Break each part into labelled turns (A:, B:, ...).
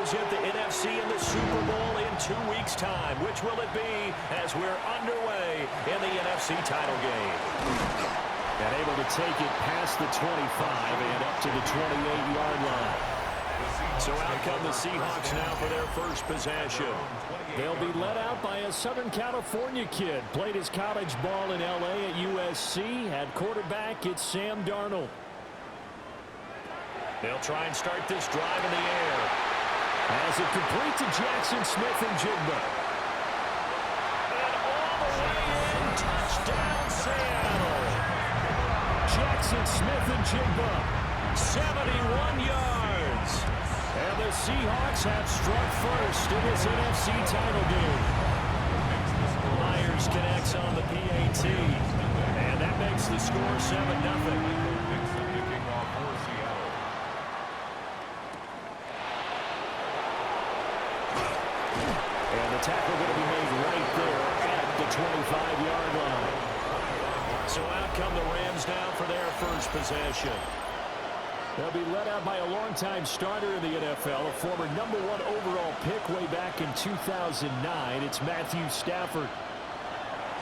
A: represent the NFC in the Super Bowl in 2 weeks' time. Which will it be as we're underway in the NFC title game? And able to take it past the 25 and up to the 28-yard line. So out come the Seahawks now for their first possession. They'll be led out by a Southern California kid. Played his college ball in L.A. at USC. At quarterback, it's Sam Darnold. They'll try and start this drive in the air. As it complete to Jackson Smith-Njigba. And all the way in, touchdown Seattle. Jackson Smith-Njigba, 71 yards. And the Seahawks have struck first in this NFC title game. Myers connects on the PAT. And that makes the score 7-0. And the tackle going to be made right there at the 25-yard line. So out come the Rams now for their first possession. They'll be led out by a longtime starter in the NFL, a former #1 overall pick way back in 2009. It's Matthew Stafford.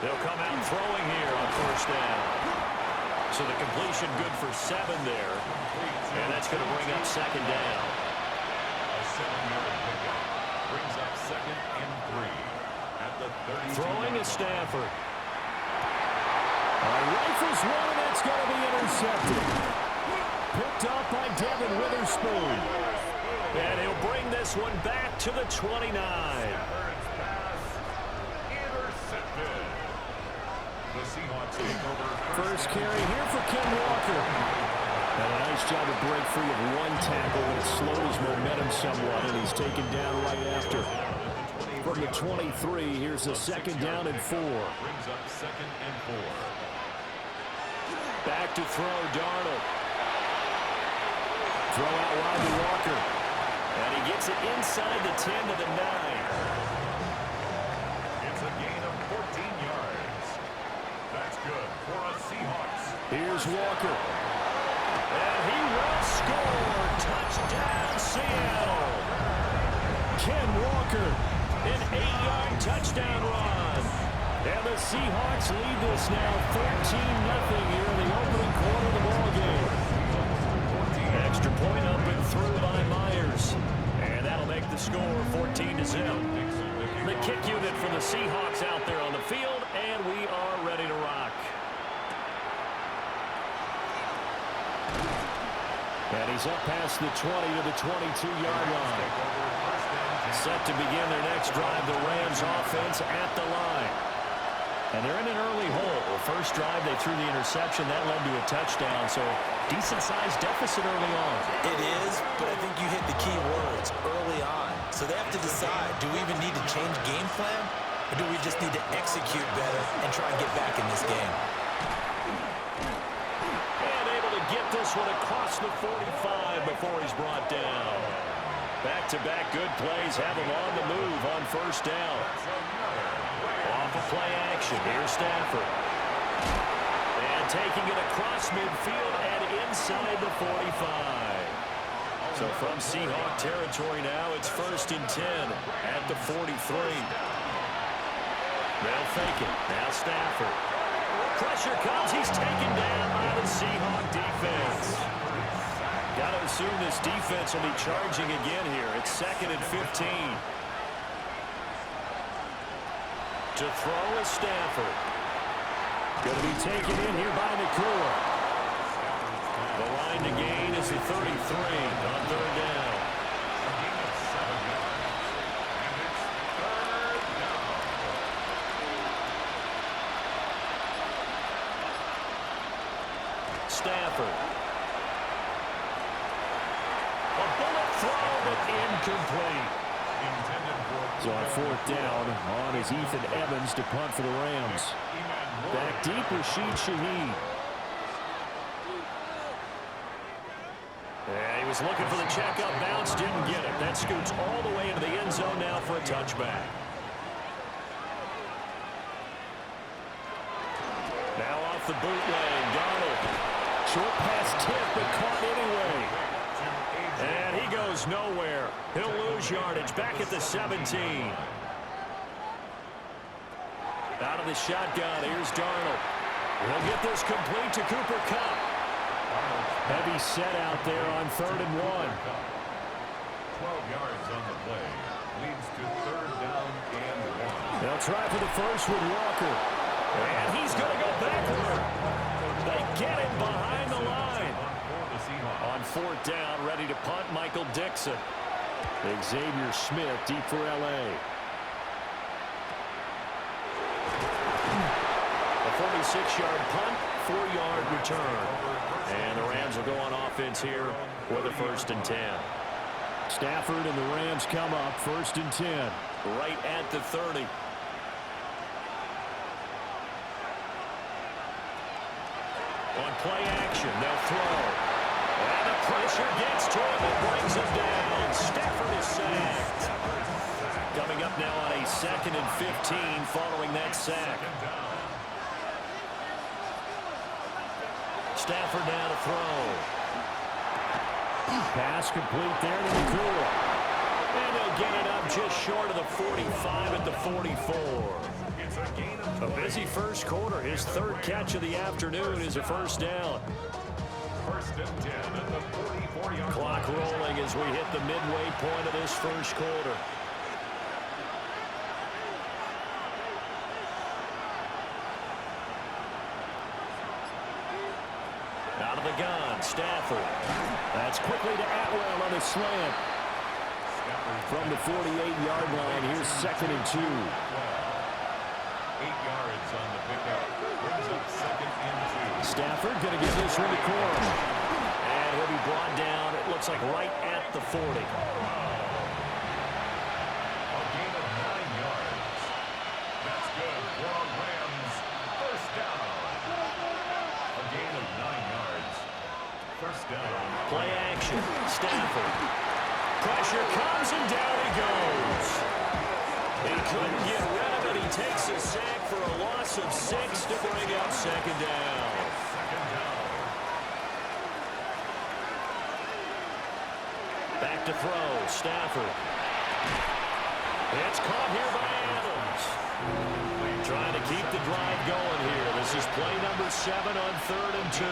A: They'll come out throwing here on first down. So the completion good for 7 there. And that's going to bring up second down.
B: A 7-yard pickup brings up 2nd and 3 at the 32.
A: Throwing is Stafford. Rifles one, and that's going to be intercepted. Picked up by Devin Witherspoon. And he'll bring this one back to the 29.
B: The Seahawks take over.
A: First carry here for Ken Walker. And a nice job to break free of one tackle, but it slowed his momentum somewhat, and he's taken down right after. From the 23, here's a 2nd down and 4.
B: Brings up 2nd and 4.
A: Back to throw, Darnold. Throw out wide to Walker. And he gets it inside the 10 to the 9.
B: It's a gain of 14 yards. That's good for a Seahawks.
A: Here's Walker. And he will score. Touchdown, Seattle. Ken Walker, an 8-yard touchdown run. And the Seahawks lead this now 13-0 here in the opening quarter of the ballgame. Extra point up and through by Myers. And that'll make the score 14-0. The kick unit for the Seahawks out there on the field, and we are ready to rock. And he's up past the 20 to the 22-yard line. Set to begin their next drive, the Rams offense at the line. And they're in an early hole. The first drive, they threw the interception. That led to a touchdown, so decent-sized deficit early on.
C: It is, but I think you hit the key words, early on. So they have to decide, do we even need to change game plan, or do we just need to execute better and try and get back in this game?
A: And able to get this one across the 45 before he's brought down. Back-to-back good plays have him on the move on first down. Off of play action, here's Stafford. And taking it across midfield and inside the 45. So from Seahawk territory now, it's 1st and 10 at the 43. They'll fake it. Now Stafford. Pressure comes. He's taken down by the Seahawk defense. Got to assume this defense will be charging again here. It's 2nd and 15. To throw is Stafford. Going to be taken in here by Nakua. The line to gain is the 33 on 3rd down. Stafford. A bullet throw, but incomplete. So on 4th down, on is Ethan Evans to punt for the Rams. Back deep, Rashid Shaheed. And he was looking for the checkup bounce, didn't get it. That scoots all the way into the end zone now for a touchback. Now off the bootleg, Darnold. Short pass tip, but caught anyway. And he goes nowhere. He'll lose yardage back at the 17. Out of the shotgun, here's Darnold. He'll get this complete to Cooper Kupp. Heavy set out there on 3rd and 1.
B: 12 yards on the play. Leads to 3rd down and 1.
A: They'll try for the first with Walker. And he's going to go backward. They get him behind the line. On 4th down, ready to punt, Michael Dixon. Xavier Smith deep for L.A. A 46-yard punt, 4-yard return. And the Rams will go on offense here with a 1st and 10. Stafford and the Rams come up 1st and 10. Right at the 30. On play action, they'll throw. And the pressure gets to him and brings him down. Stafford is sacked. Coming up now on a 2nd and 15 following that sack. Stafford now to throw. Pass complete there to McCool. And they'll get it up just short of the 45 at the 44. A busy first quarter. His 3rd catch of the afternoon is a 1st down.
B: 1st and 10 at the 44-yard
A: Clock rolling as we hit the midway point of this first quarter. Out of the gun, Stafford. That's quickly to Atwell on a slant. From the 48-yard line, here's 2nd and 2.
B: 8 yards on the pickup. Brings up 2nd and 2.
A: Stafford going to give this one to Corum. And he'll be brought down, it looks like right at the 40.
B: A gain of 9 yards. That's good for a Rams 1st down. A gain of 9 yards. 1st down.
A: Play action. Stafford. Pressure comes and down he goes. He couldn't get rid of it. He takes a sack for a loss of 6 to bring up 2nd down. Back to throw. Stafford. It's caught here by Adams. Trying to keep the drive going here. This is play number 7 on 3rd and 2.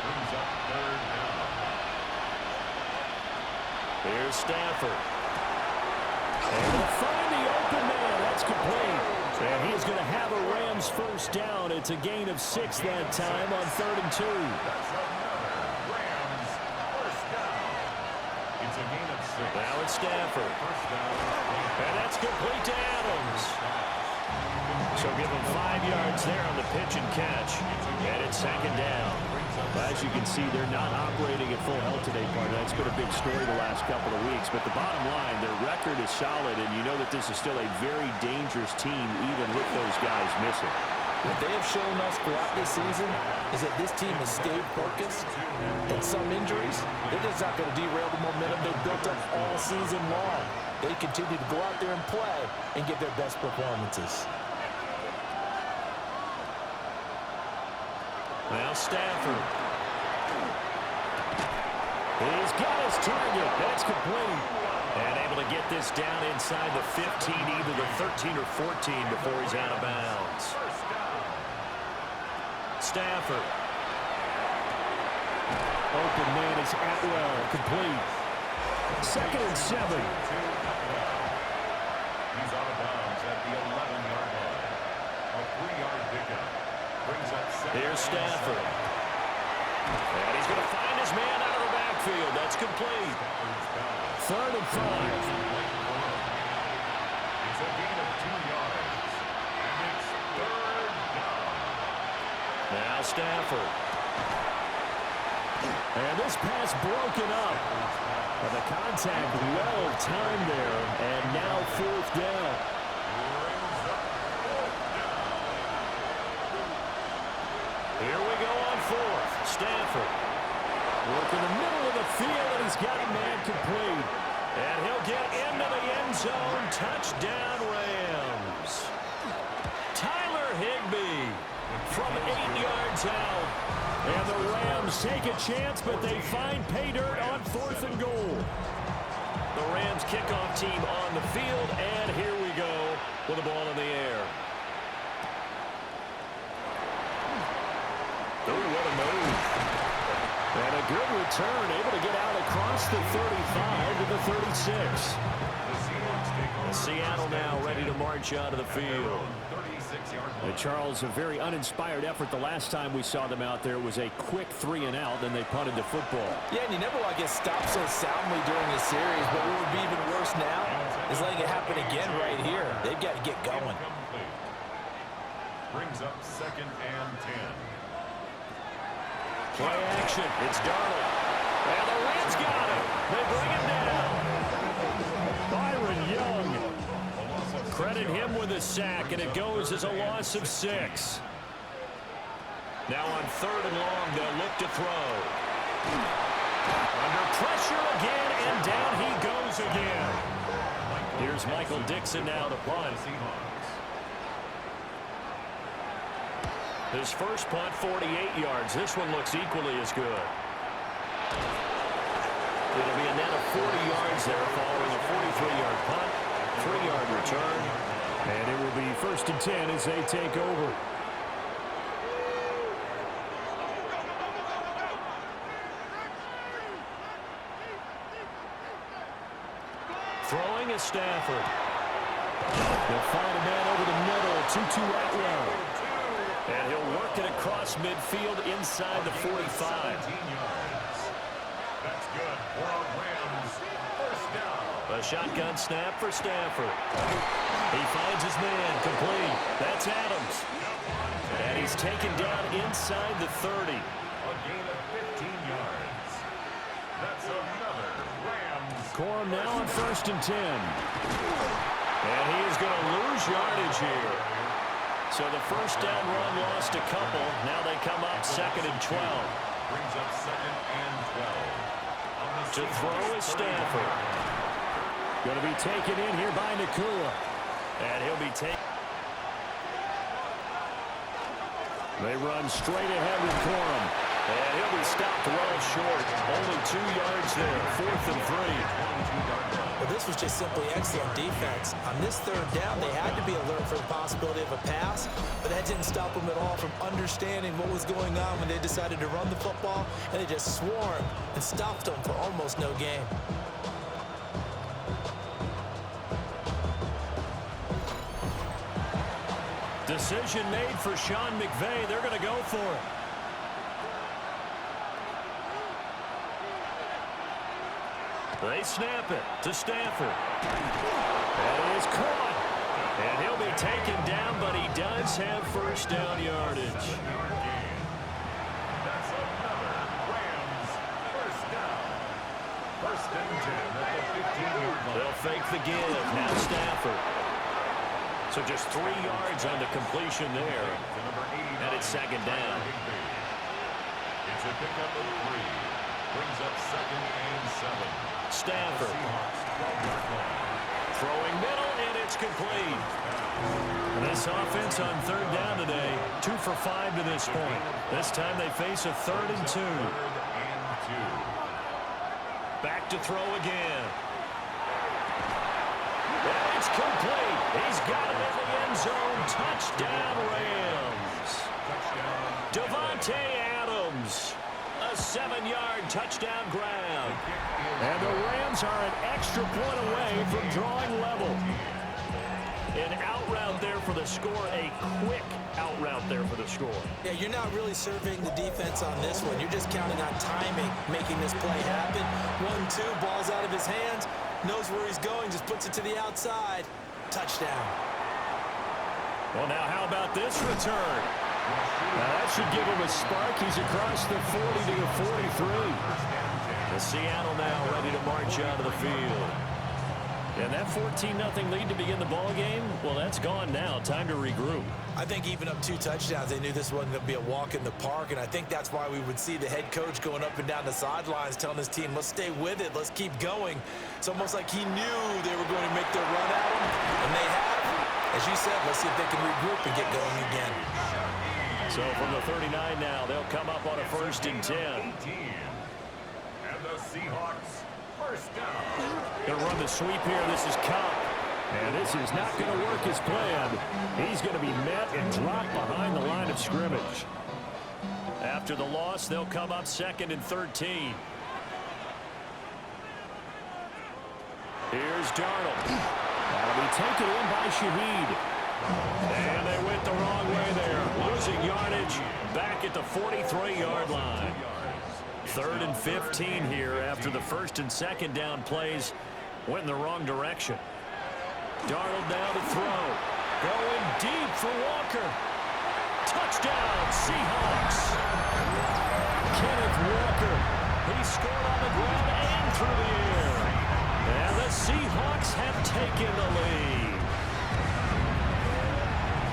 B: Brings up 3rd down.
A: Here's Stafford. Able to find the open man. That's complete. And he is going to have a Rams 1st down. It's a gain of 6 that time on 3rd and 2.
B: That's another Rams 1st down. It's a gain of 6.
A: Now it's Stafford.
B: 1st down.
A: And that's complete to Adams. So give him 5 yards there on the pitch and catch. And it's 2nd down. As you can see, they're not operating at full health today, partner. That's been a big story the last couple of weeks. But the bottom line, their record is solid, and you know that this is still a very dangerous team, even with those guys missing.
C: What they have shown us throughout this season is that this team has stayed focused. And some injuries, they're just not going to derail the momentum they built up all season long. They continue to go out there and play and give their best performances.
A: Now Stafford. He's got his target. That's complete. And able to get this down inside the 15, either the 13 or 14 before he's out of bounds. Stafford. Open man is Atwell. Complete. 2nd and 7.
B: He's out of bounds at the 11-yard line. A 3-yard pickup. Brings up 2nd.
A: Here's Stafford. And he's going to find his man out of the backfield. That's complete. 3rd and 5.
B: It's a gain of 2 yards. And it's 3rd down.
A: Now Stafford. And this pass broken up. And the contact well timed there. And now 4th down. Here we go on 4th. Stafford. Working the middle of the field, and he's got a man complete. And he'll get into the end zone. Touchdown, Rams. Tyler Higbee from 8 yards out. And the Rams take a chance, but they find pay dirt on 4th and goal. The Rams kickoff team on the field, and here we go with the ball in the air. Oh, what a move. And a good return, able to get out across the 35 to the 36. Seattle now ready to march out of the field. Charles, a very uninspired effort the last time we saw them out there. Was a quick 3-and-out, then they punted the football.
C: Yeah, and you never want to get stopped so soundly during the series, but what would be even worse now is letting it happen again right here. They've got to get going.
B: Brings up 2nd and 10.
A: Play action. It's Darnold. And the Rams got him. They bring him down. Byron Young. Credit him with a sack, and it goes as a loss of 6. Now on 3rd and long, they'll look to throw. Under pressure again, and down he goes again. Here's Michael Dixon now to punt. His first punt, 48 yards. This one looks equally as good. It'll be a net of 40 yards there following a 43-yard punt, 3-yard return. And it will be 1st and 10 as they take over. Throwing is Stafford. They'll find a man over the middle, 2-2 out route. And he'll work it across midfield inside the 45.
B: That's good for our Rams. First down.
A: A shotgun snap for Stafford. He finds his man, complete. That's Adams. And he's taken down inside the 30.
B: A gain of 15 yards. That's another Rams.
A: Corum now on 1st and 10. And he is going to lose yardage here. So the first down run lost a couple. Now they come up 2nd and 12.
B: Brings up 2nd and 12.
A: To throw is Stafford. Going to be taken in here by Nakua. And he'll be taken. They run straight ahead with Corum. And he'll be stopped well short. Only 2 yards there. 4th and 3.
C: Well, this was just simply excellent defense. On this 3rd down, they had to be alert for the possibility of a pass, but that didn't stop them at all from understanding what was going on when they decided to run the football, and they just swarmed and stopped them for almost no gain.
A: Decision made for Sean McVay. They're going to go for it. They snap it to Stafford. That is caught. And he'll be taken down, but he does have first down yardage.
B: That's another Rams first down. 1st and 10 at the 15-yard line.
A: They'll fake the give. Now Stafford. So just 3 yards on the completion there. And it's 2nd down.
B: It's a pickup of 3. Brings up 2nd and 7.
A: Stafford. Throwing middle, and it's complete. This offense on 3rd down today, 2 for 5 to this point. This time they face a 3rd and 2. Back to throw again. And it's complete. He's got it in the end zone. Touchdown, Rams. Devontae Adams. A 7-yard touchdown grab. And the Rams are an extra point away from drawing level. An out route there for the score. A quick out route there for the score.
C: Yeah, you're not really surveying the defense on this one. You're just counting on timing, making this play happen. 1-2, ball's out of his hands. Knows where he's going, just puts it to the outside. Touchdown.
A: Well, now how about this return? Now that should give him a spark. He's across the 40 to the 43. The Seattle now ready to march out of the field. And that 14-0 lead to begin the ball game, well, that's gone now. Time to regroup.
C: I think even up 2 touchdowns, they knew this wasn't going to be a walk in the park, and I think that's why we would see the head coach going up and down the sidelines telling his team, let's stay with it, let's keep going. It's almost like he knew they were going to make their run at him, and they have. As you said, let's see if they can regroup and get going again.
A: So from the 39 now, they'll come up on a 1st and 10.
B: 18. And the Seahawks, first down.
A: Going to run the sweep here. This is Cup. And this is not going to work as planned. He's going to be met and dropped behind the line of scrimmage. After the loss, they'll come up 2nd and 13. Here's Darnold. That'll be taken in by Shaheed. And they went the wrong way there. Losing yardage back at the 43-yard line. 3rd and 15 here after the 1st and 2nd down plays went in the wrong direction. Darnold now to throw. Going deep for Walker. Touchdown, Seahawks. Kenneth Walker. He scored on the ground and through the air. And the Seahawks have taken the lead.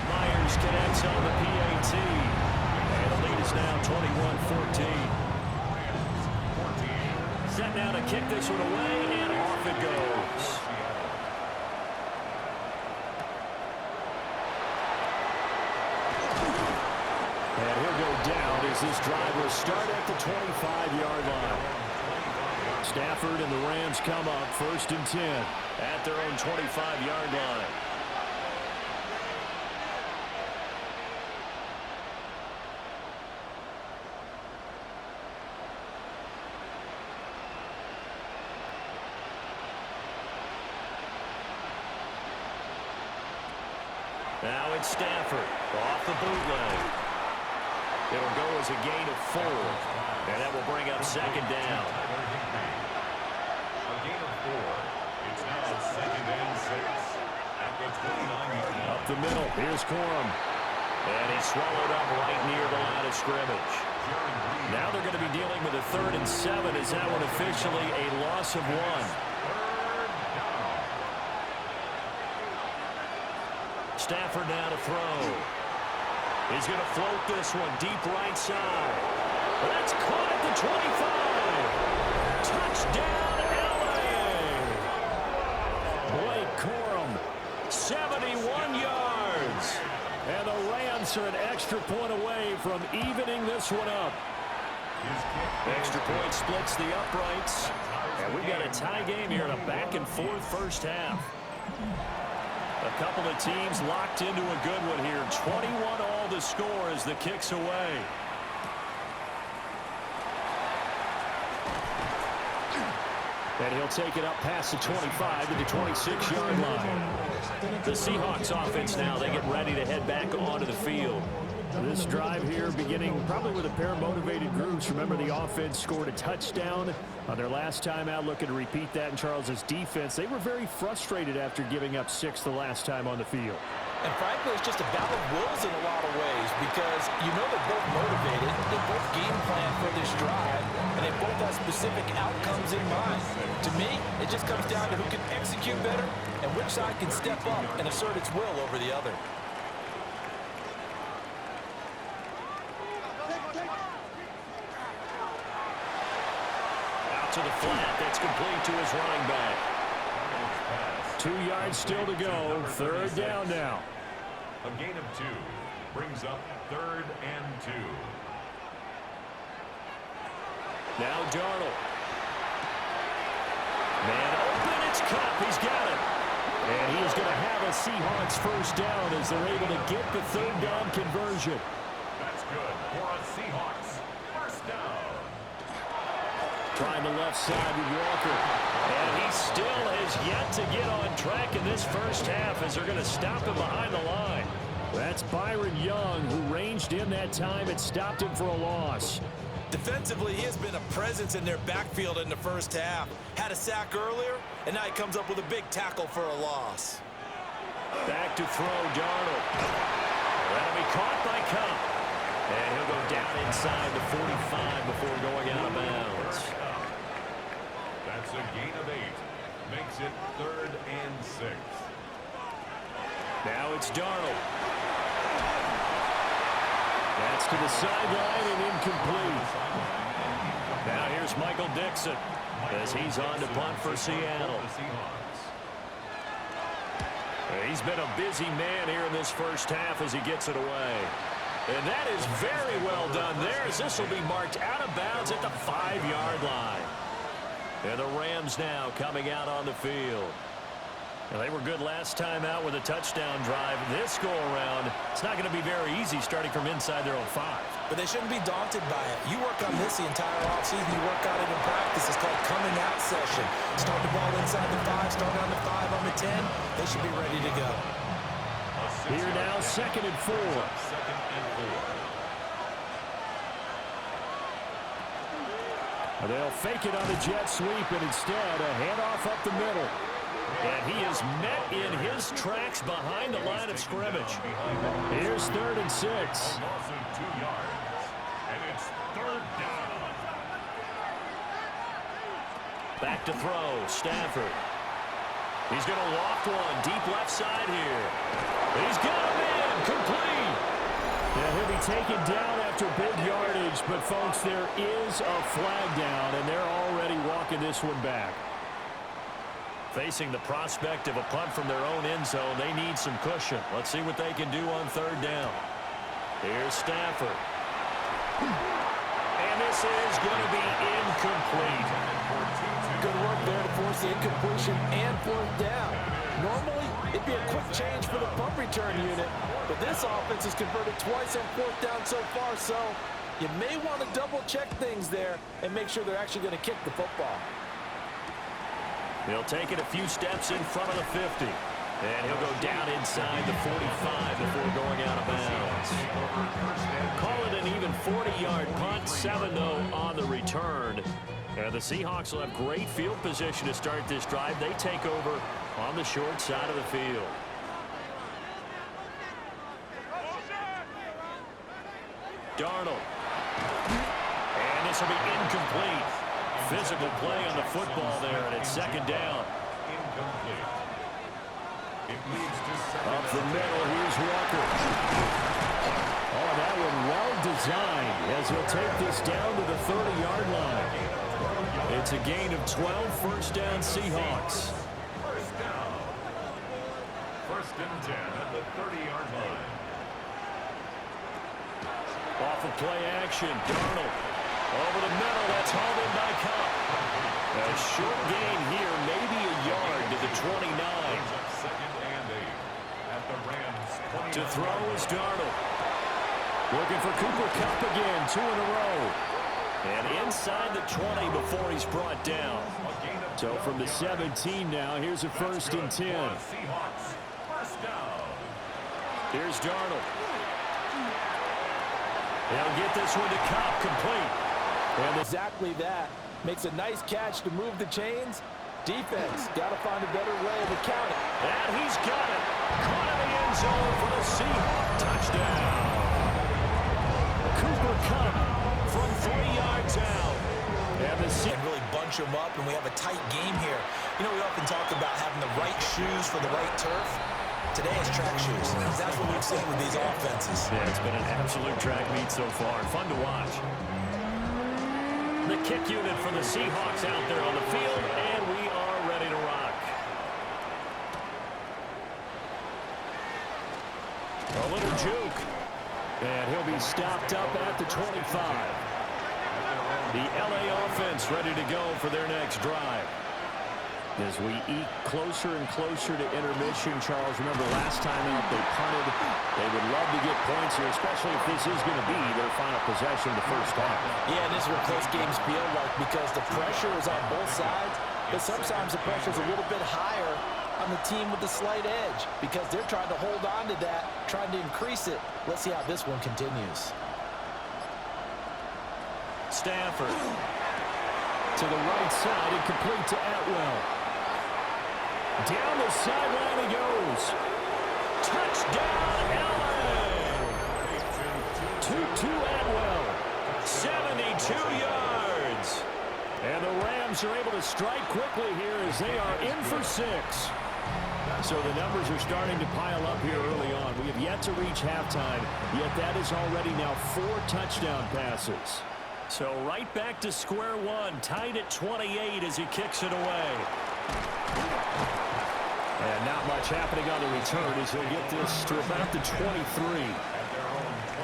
A: Myers connects on the PAT. And the lead is now 21-14. Set now to kick this one away, and off it goes. And he'll go down as this drive will start at the 25-yard line. Stafford and the Rams come up 1st and 10 at their own 25-yard line. Now it's Stafford off the bootleg. It'll go as a gain of 4, and that will bring up 2nd down.
B: A gain of 4. It's now 2nd and 6 at the 29.
A: Up the middle, here's Corum. And he's swallowed up right near the line of scrimmage. Now they're going to be dealing with a 3rd and 7. Is that one officially a loss of 1? Stafford now to throw. He's going to float this one deep right side. That's caught at the 25. Touchdown, L.A. Blake Corum, 71 yards. And the Rams are an extra point away from evening this one up. Extra point splits the uprights. And we've got a tie game here in a back-and-forth first half. A couple of teams locked into a good one here. 21-all the score as the kick's away. And he'll take it up past the 25 to the 26-yard line. The Seahawks offense now, they get ready to head back onto the field. This drive here beginning probably with a pair of motivated groups. Remember, the offense scored a touchdown on their last time out, looking to repeat that in Charles's defense. They were very frustrated after giving up 6 the last time on the field.
C: And frankly, it's just a battle of wills in a lot of ways because you know they're both motivated, they both game plan for this drive, and they both have specific outcomes in mind. To me, it just comes down to who can execute better and which side can step up and assert its will over the other.
A: To the flat, that's complete to his running back. 2 yards still to go. 3rd down now.
B: A gain of 2 brings up 3rd and 2.
A: Now Darnold. Man open, it's Cup. He's got it. And he is going to have a Seahawks first down as they're able to get the 3rd down conversion.
B: That's good for a Seahawks first down.
A: Trying the left side with Walker. And he still has yet to get on track in this first half as they're going to stop him behind the line. That's Byron Young, who ranged in that time and stopped him for a loss.
D: Defensively, he has been a presence in their backfield in the first half. Had a sack earlier, and now he comes up with a big tackle for a loss.
A: Back to throw, Darnold. That'll be caught by Cup. And he'll go down inside the 45 before going out of bounds.
B: That's a gain of 8. Makes it 3rd and 6.
A: Now it's Darnold. That's to the sideline and incomplete. Now here's Michael Dixon as he's on to punt for Seattle. He's been a busy man here in this first half as he gets it away. And that is very well done there, as this will be marked out of bounds at the 5-yard line. And the Rams now coming out on the field. And they were good last time out with a touchdown drive. This go-around, it's not going to be very easy starting from inside their own 5.
D: But they shouldn't be daunted by it. You work on this the entire offseason. You work on it in practice. It's called coming out session. Start the ball inside the 5, start on the 5, on the 10. They should be ready to go.
A: Here now, 2nd and 4. They'll fake it on the jet sweep, and instead a handoff up the middle. And he is met in his tracks behind the line of scrimmage. Here's 3rd and 6.
B: Loss of 2 yards. And it's 3rd down.
A: Back to throw, Stafford. He's going to loft one deep left side here. He's got a man, complete. Yeah, he'll be taken down after big yardage, but folks, there is a flag down, and they're already walking this one back. Facing the prospect of a punt from their own end zone, they need some cushion. Let's see what they can do on 3rd down. Here's Stafford. And this is going to be incomplete.
C: Good work there to force the incompletion and 4th down. Normally, it'd be a quick change for the punt return unit, but this offense has converted twice on 4th down so far, so you may want to double-check things there and make sure they're actually going to kick the football.
A: He'll take it a few steps in front of the 50. And he'll go down inside the 45 before going out of bounds. Call it an even 40-yard punt, 7-0 on the return. And the Seahawks will have great field position to start this drive. They take over on the short side of the field. Darnold. And this will be incomplete. Physical play on the football there, and it's 2nd down.
B: Incomplete. It leads to 2nd
A: Up the middle, here's Walker. Oh, that one well designed as he'll take this down to the 30-yard line. It's a gain of 12, 1st down Seahawks.
B: 1st down. 1st and 10 at the 30-yard line.
A: Off of play action, Darnold. Over the middle, that's hauled in by Cup. A short gain here, maybe a yard to the 29.
B: 2nd and 8 at the Rams.
A: To throw is Darnold. Looking for Cooper Kupp again, 2 in a row. And inside the 20 before he's brought down. So from the 17 now, here's a 1st and 10.
B: Seahawks, 1st down.
A: Here's Darnold. They'll get this one to Kupp, complete.
C: And exactly that. Makes a nice catch to move the chains. Defense, got to find a better way of accounting.
A: And he's got it. Caught in the end zone for the Seahawks touchdown. Cooper Kupp from 3 yards out.
D: And really bunch them up, and we have a tight game here. You know, we often talk about having the right shoes for the right turf. Today is track shoes. That's what we've seen with these offenses.
A: Yeah, it's been an absolute track meet so far. Fun to watch. The kick unit for the Seahawks out there on the field, and we are ready to rock. A little juke. And he'll be stopped up at the 25. The LA offense ready to go for their next drive. As we eke closer and closer to intermission, Charles, remember last time out they punted. They would love to get points here, especially if this is going to be their final possession the first half.
C: Yeah, and this is what close games feel like because the pressure is on both sides, but sometimes the pressure is a little bit higher on the team with the slight edge because they're trying to hold on to that, trying to increase it. Let's see how this one continues.
A: Stafford to the right side and complete to Atwell. Down the sideline he goes. Touchdown, LA! 2-2 Atwell. 72 yards. And the Rams are able to strike quickly here as they are in for 6. So the numbers are starting to pile up here early on. We have yet to reach halftime, yet that is already now 4 touchdown passes. So right back to square one, tied at 28 as he kicks it away. And not much happening on the return as he'll get this to about the 23.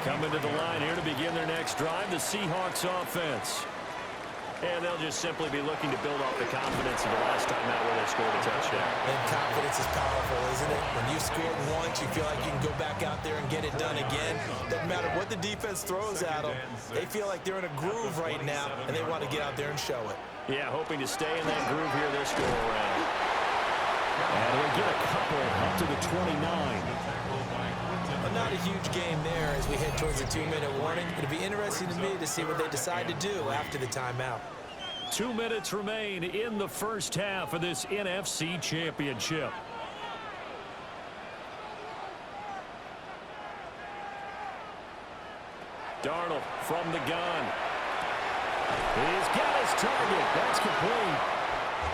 A: Coming to the line here to begin their next drive, the Seahawks offense. And they'll just simply be looking to build off the confidence of the last time out where they scored a touchdown.
D: And confidence is powerful, isn't it? When you scored once, you feel like you can go back out there and get it done again. Doesn't matter what the defense throws at them. They feel like they're in a groove right now, and they want to get out there and show it.
A: Yeah, hoping to stay in that groove here this go-around. And we get a couple up to the 29.
D: Well, not a huge game there as we head towards the 2-minute warning. It'll be interesting to me to see what they decide to do after the timeout.
A: 2 minutes remain in the first half of this NFC Championship. Darnold from the gun. He's got his target. That's complete.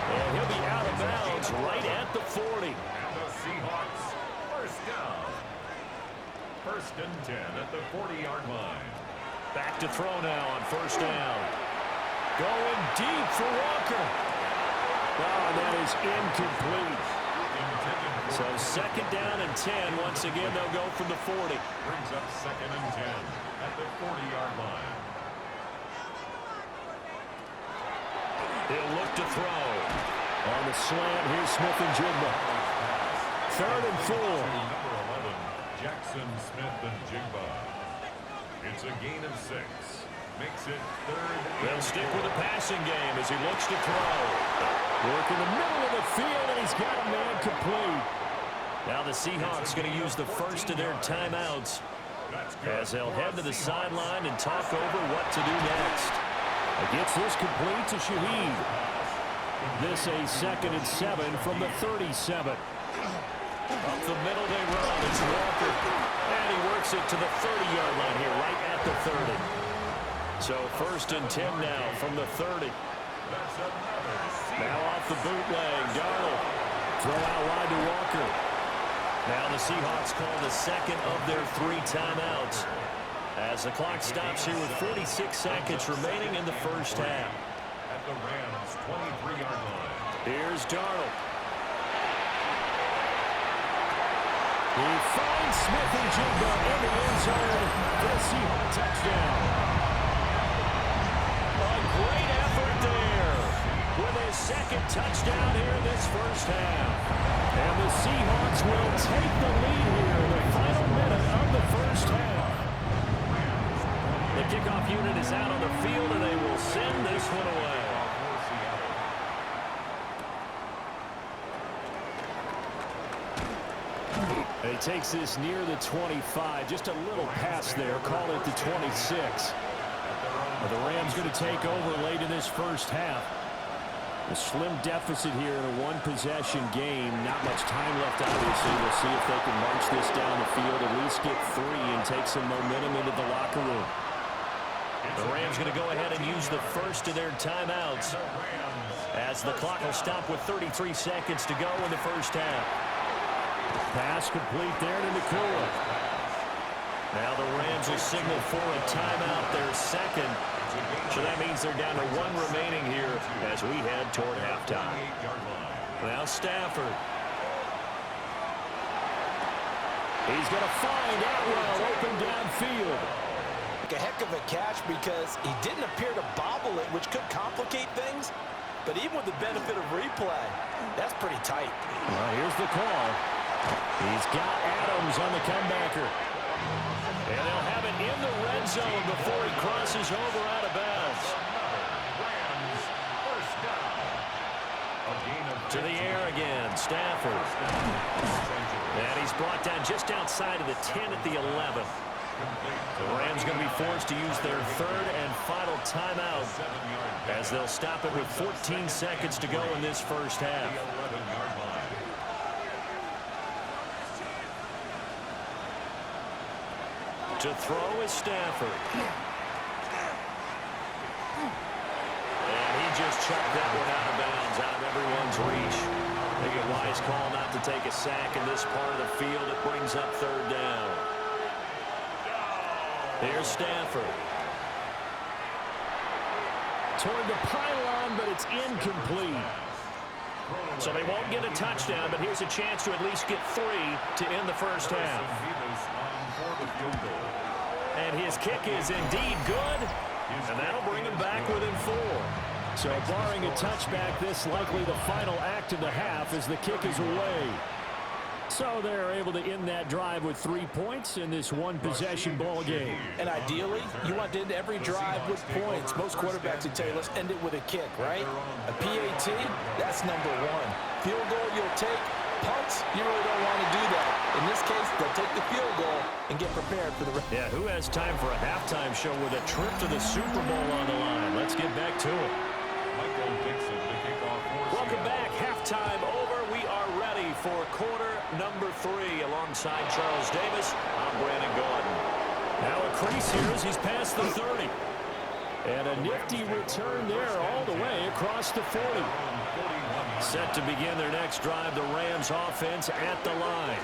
A: And he'll be out of bounds right at the 40.
B: And the Seahawks first down. First and 10 at the 40-yard line.
A: Back to throw now on first down. Going deep for Walker. Oh, and that is incomplete. So second down and 10. Once again, they'll go from the 40.
B: Brings up second and 10 at the 40-yard line.
A: He'll look to throw. On the slant, here's Smith and Jigba. Third and 4.
B: Number 11, Jackson Smith and Jigba. It's a gain of 6. Makes it third.
A: They'll stick with the passing game as he looks to throw. Work in the middle of the field, and he's got a man complete. Now the Seahawks going to use the first of their timeouts as they'll head to the sideline and talk over what to do next. Gets this complete to Shaheed. This a second and 7 from the 37. Up the middle they run. It's Walker. And he works it to the 30-yard line here, right at the 30. So first and 10 now from the 30. Now off the bootleg. Darnold. Throw out wide to Walker. Now the Seahawks call the second of their 3 timeouts as the clock stops here with 46 seconds remaining in the first half.
B: At the Rams' 23-yard line.
A: Here's Darnold. He finds Smith and Jigba in the end zone for the Seahawks touchdown. A great effort there with his second touchdown here in this first half. And the Seahawks will take the lead here in the final minute of the first half. The kickoff unit is out on the field, and they will send this one away. He takes this near the 25. Just a little pass there. Call it the 26. The Rams going to take over late in this first half. A slim deficit here in a one-possession game. Not much time left, obviously. We'll see if they can march this down the field, at least get 3 and take some momentum into the locker room. The Rams going to go ahead and use the first of their timeouts as the clock will stop with 33 seconds to go in the first half. Pass complete there to Nakua. Now the Rams will signal for a timeout, their second. So that means they're down to 1 remaining here as we head toward halftime. Now Stafford. He's going to find Atwell open downfield.
D: A heck of a catch because he didn't appear to bobble it, which could complicate things. But even with the benefit of replay, that's pretty tight.
A: Well, here's the call. He's got Adams on the comebacker. And they'll have it in the red zone before he crosses over out of bounds. To the air again, Stafford. And he's brought down just outside of the 10 at the 11. The Rams going to be forced to use their third and final timeout as they'll stop it with 14 seconds to go in this first half. To throw is Stafford. And he just chucked that one out of bounds, out of everyone's reach. I think a wise call not to take a sack in this part of the field. It brings up third down. Here's Stafford. Toward the pylon, but it's incomplete. So they won't get a touchdown, but here's a chance to at least get 3 to end the first half. And his kick is indeed good. And that'll bring him back within 4. So barring a touchback, this likely the final act of the half as the kick is away. So they're able to end that drive with 3 points in this one-possession ball game.
C: And ideally, you want to end every drive with points. Most quarterbacks would tell you, let's end it with a kick, right? A PAT, that's number 1. Field goal you'll take. Punts, you really don't want to do that. In this case, they'll take the field goal and get prepared for the rest.
A: Yeah, who has time for a halftime show with a trip to the Super Bowl on the line? Let's get back to it. Welcome back. Halftime over. We are ready for quarter number 3 alongside Charles Davis. I'm Brandon Gordon. Now a crease here as he's past the 30. And a nifty return there all the way across the 40. Set to begin their next drive, the Rams offense at the line.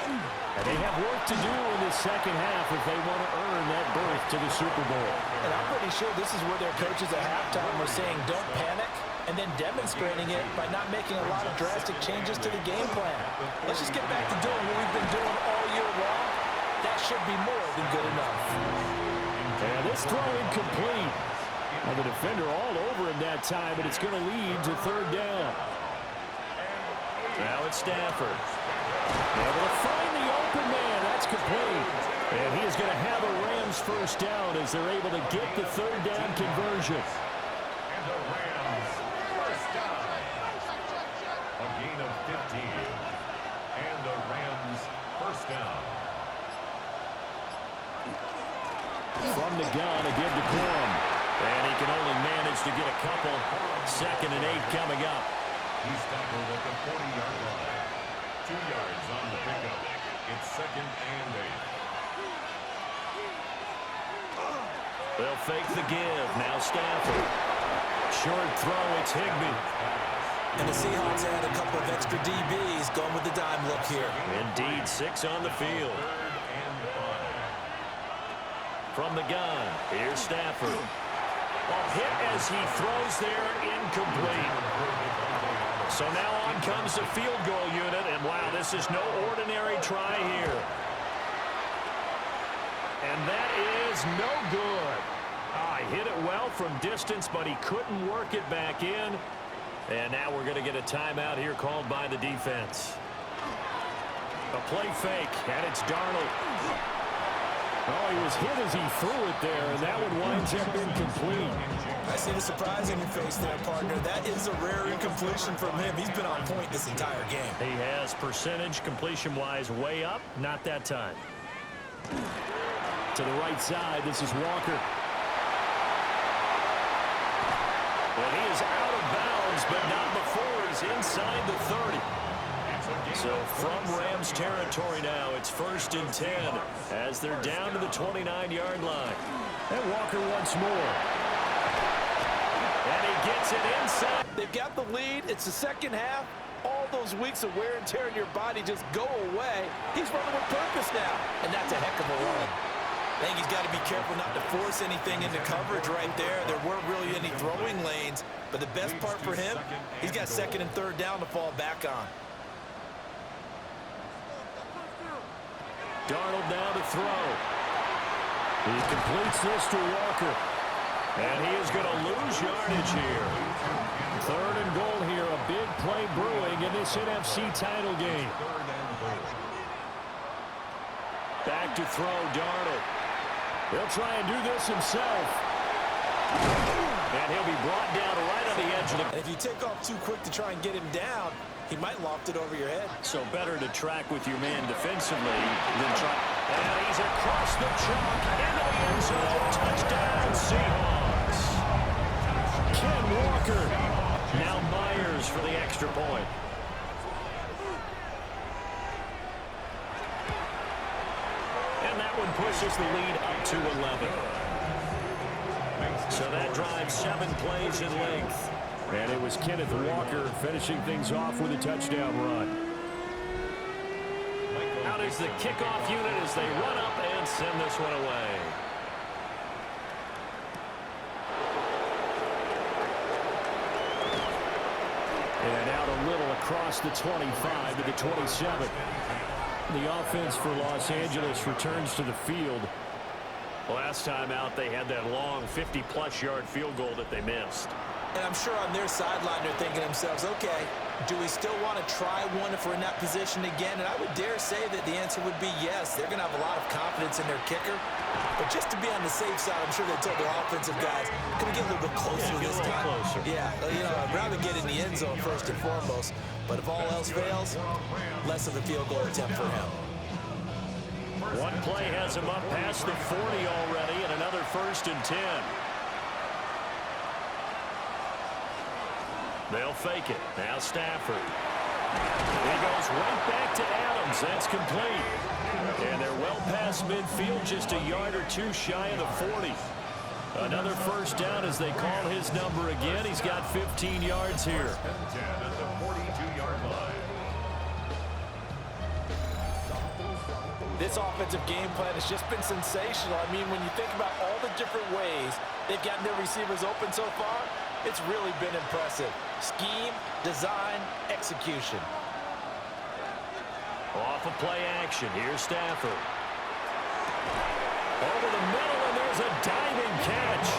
A: And they have work to do in this second half if they want to earn that berth to the Super Bowl.
C: And I'm pretty sure this is where their coaches at halftime were saying don't panic, and then demonstrating it by not making a lot of drastic changes to the game plan. Let's just get back to doing what we've been doing all year long. That should be more than good enough.
A: And this throw incomplete. And the defender all over him that time, but it's going to lead to 3rd down. Now it's Stafford. Able to find the open man. That's complete. And he is going to have a Rams first down as they're able to get the 3rd down conversion.
B: And the Rams first down. A gain of 15. And the Rams first down.
A: From the gun, a give to Corum. And he can only manage to get a couple. 2nd and 8 coming up.
B: He's tackled at the 40-yard line. 2 yards on the pickup. It's 2nd and 8.
A: They'll fake the give. Now Stafford. Short throw. It's Higbee.
D: And the Seahawks add a couple of extra DBs going with the dime look here.
A: Indeed, 6 on the field. From the gun, here's Stafford. Hit as he throws there, incomplete. So now on comes the field goal unit, and wow, this is no ordinary try here. And that is no good. He hit it well from distance, but he couldn't work it back in. And now we're going to get a timeout here called by the defense. A play fake, and it's Darnold. Oh, he was hit as he threw it there, and that one winds up incomplete.
D: I see the surprise on your face there, partner. That is a rare incompletion from him. He's been on point this entire game.
A: He has percentage completion-wise way up, not that time. To the right side, this is Walker. Well, he is out of bounds, but not before he's inside the 30. So from Rams territory now, it's 1st and 10 as they're down to the 29-yard line. And Walker once more. And he gets it inside.
C: They've got the lead. It's the second half. All those weeks of wear and tear in your body just go away. He's running with purpose now, and that's a heck of a run.
D: I think he's got to be careful not to force anything into coverage right there. There weren't really any throwing lanes, but the best part for him, he's got 2nd and 3rd down to fall back on.
A: Darnold now to throw. He completes this to Walker. And he is going to lose yardage here. 3rd and goal here. A big play brewing in this NFC title game. Back to throw, Darnold. He'll try and do this himself. And he'll be brought down right on the edge of the...
D: And if you take off too quick to try and get him down, he might loft it over your head.
A: So better to track with your man defensively than try... And he's across the chalk into the end zone. Touchdown, Seahawks. Ken Walker. Now Myers for the extra point. And that one pushes the lead up to 11. So that drives 7 plays in length. And it was Kenneth Walker finishing things off with a touchdown run. Out is the kickoff unit as they run up and send this one away. And out a little across the 25 to the 27. The offense for Los Angeles returns to the field. Last time out, they had that long 50-plus yard field goal that they missed.
D: And I'm sure on their sideline they're thinking to themselves, okay, do we still want to try one if we're in that position again? And I would dare say that the answer would be yes. They're going to have a lot of confidence in their kicker. But just to be on the safe side, I'm sure they told their offensive guys, can we get a little bit closer this time?
A: Closer.
D: Yeah, I'd rather get in the end zone first and foremost. But if all else fails, less of a field goal attempt for him.
A: One play has him up past the 40 already, and another 1st and 10. They'll fake it. Now Stafford. He goes right back to Adams. That's complete. And they're well past midfield, just a yard or two shy of the 40. Another 1st down as they call his number again. He's got 15 yards here.
B: And 10 at the 42-yard line.
C: This offensive game plan has just been sensational. I mean, when you think about all the different ways they've gotten their receivers open so far, it's really been impressive. Scheme, design, execution.
A: Off of play action. Here's Stafford. Over the middle, and there's a diving catch.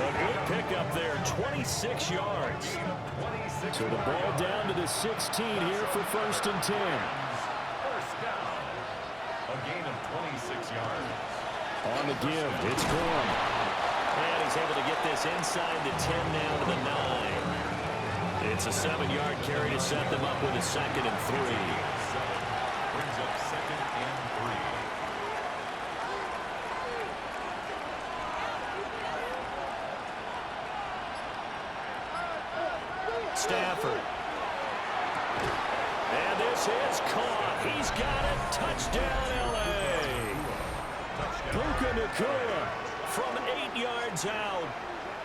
A: A good pickup there, 26 yards. So the ball down to the 16 here for 1st and 10.
B: First down. A gain of 26 yards.
A: On the give, it's Gorham. And he's able to get this inside the 10 now to the 9. It's a 7-yard carry to set them up with a 2nd and 3.
B: Brings up 2nd and 3.
A: Stafford. And this is caught. He's got it. Touchdown, L.A. Puka Nacua from 8 yards out.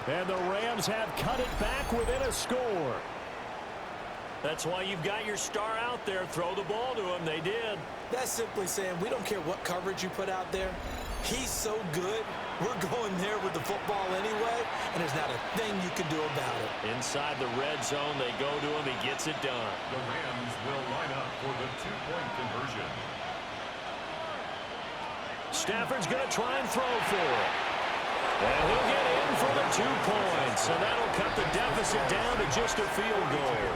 A: And the Rams have cut it back within a score. That's why you've got your star out there. Throw the ball to him. They did.
D: That's simply saying we don't care what coverage you put out there. He's so good. We're going there with the football anyway, and there's not a thing you can do about it.
A: Inside the red zone, they go to him. He gets it done.
B: The Rams will line up for the 2-point conversion.
A: Stafford's going to try and throw for it. And he'll get in for the 2 points. And that'll cut the deficit down to just a field goal.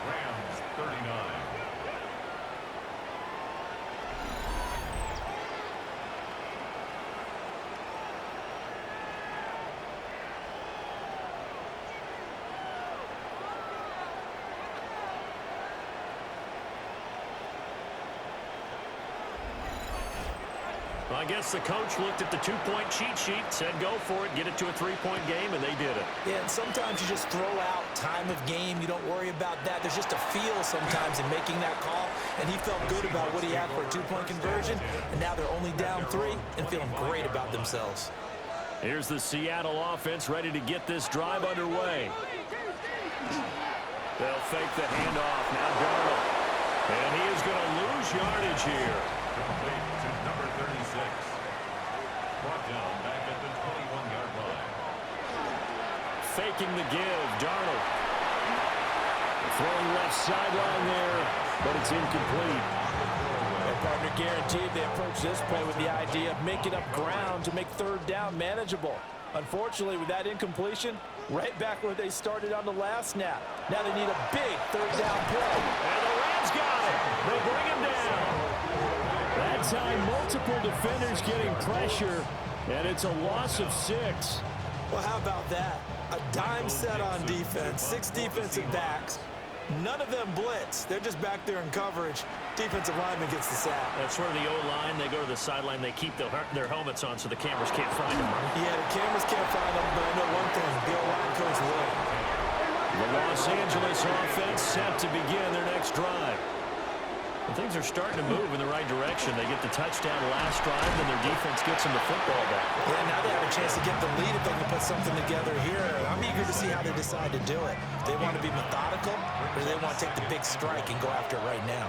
B: Rams 39.
A: Well, I guess the coach looked at the 2-point cheat sheet, said go for it, get it to a 3-point game, and they did it.
D: Yeah, and sometimes you just throw out time of game. You don't worry about that. There's just a feel sometimes in making that call, and he felt good about what he had for a 2-point conversion, and now they're only down 3 and feeling great about themselves.
A: Here's the Seattle offense ready to get this drive underway. They'll fake the handoff. Now Darnold. And he is going to lose yardage here.
B: Complete to number 36. Brought down back at the 21-yard line.
A: Faking the give. Darnold. Throwing left sideline there, but it's incomplete.
C: And partner guaranteed they approach this play with the idea of making up ground to make 3rd down manageable. Unfortunately, with that incompletion, right back where they started on the last snap. Now they need a big 3rd down play.
A: And the Rams got it. They bring him down. That time, multiple defenders getting pressure, and it's a loss of 6.
D: Well, how about that? A dime set on defense, 6 defensive backs. None of them blitz. They're just back there in coverage. Defensive lineman gets the sack.
A: That's where the O-line, they go to the sideline, they keep their helmets on so the cameras can't find them.
D: Yeah, the cameras can't find them, but I know one thing. The O-line coach will.
A: The Los Angeles offense set to begin their next drive. And things are starting to move in the right direction. They get the touchdown last drive, and their defense gets them the football back.
D: Yeah, now they have a chance to get the lead if they can put something together here. I'm eager to see how they decide to do it. Do they want to be methodical, or do they want to take the big strike and go after it right now?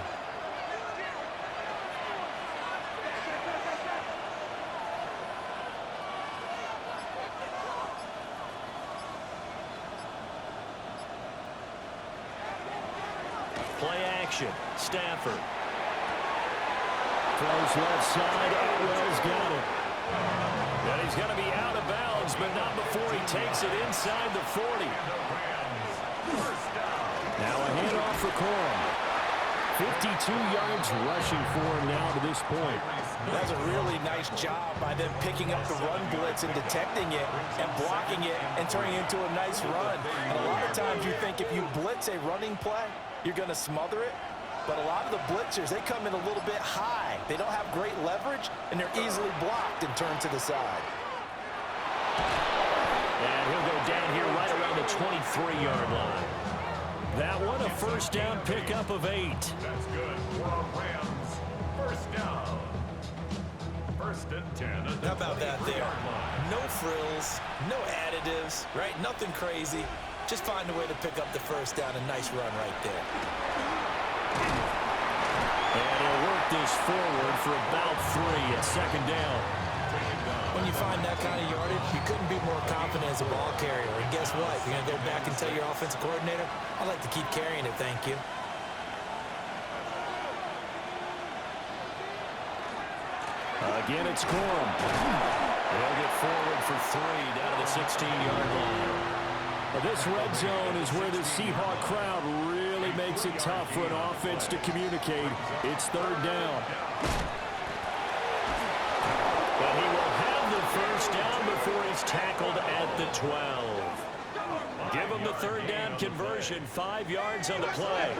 A: Play action. Stafford. Throws left side. Atwell's got it. And he's going to be out of bounds, but not before he takes it inside the 40. Now a handoff for Corum. 52 yards rushing for him now to this point.
C: That's a really nice job by them picking up the run blitz and detecting it and blocking it and turning it into a nice run. And a lot of times you think if you blitz a running play, you're going to smother it. But a lot of the blitzers, they come in a little bit high. They don't have great leverage, and they're easily blocked and turned to the side.
A: And he'll go down here right around the 23-yard line. That one, a first down pickup of 8.
B: That's good for Rams. First down. First and 10.
D: How about that there? No frills, no additives, right? Nothing crazy. Just find a way to pick up the first down. A nice run right there.
A: And he'll work this forward for about 3 at second down.
D: When you find that kind of yardage, you couldn't be more confident as a ball carrier. And guess what? You're going to go back and tell your offensive coordinator, I'd like to keep carrying it, thank you.
A: Again, it's Corum. They'll get forward for 3 down to the 16-yard line. Now, this red zone is where the Seahawk crowd really makes it tough for an offense to communicate. It's third down. But he will have the first down before he's tackled at the 12. Give him the third down conversion, 5 yards on the play.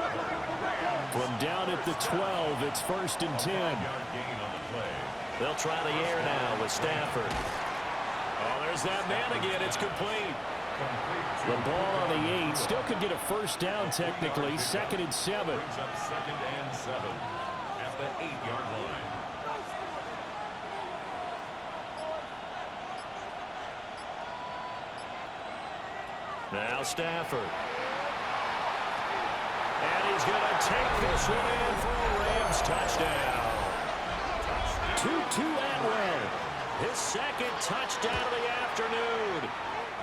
A: From down at the 12, it's first and 10. They'll try the air now with Stafford. Oh, there's that man again. It's complete. The ball on the 8. Still could get a first down technically. Second and 7.
B: Brings up second and 7 at the 8-yard line.
A: Now Stafford. And he's going to take this one in for a Rams touchdown. Tutu Atwell, his second touchdown of the afternoon.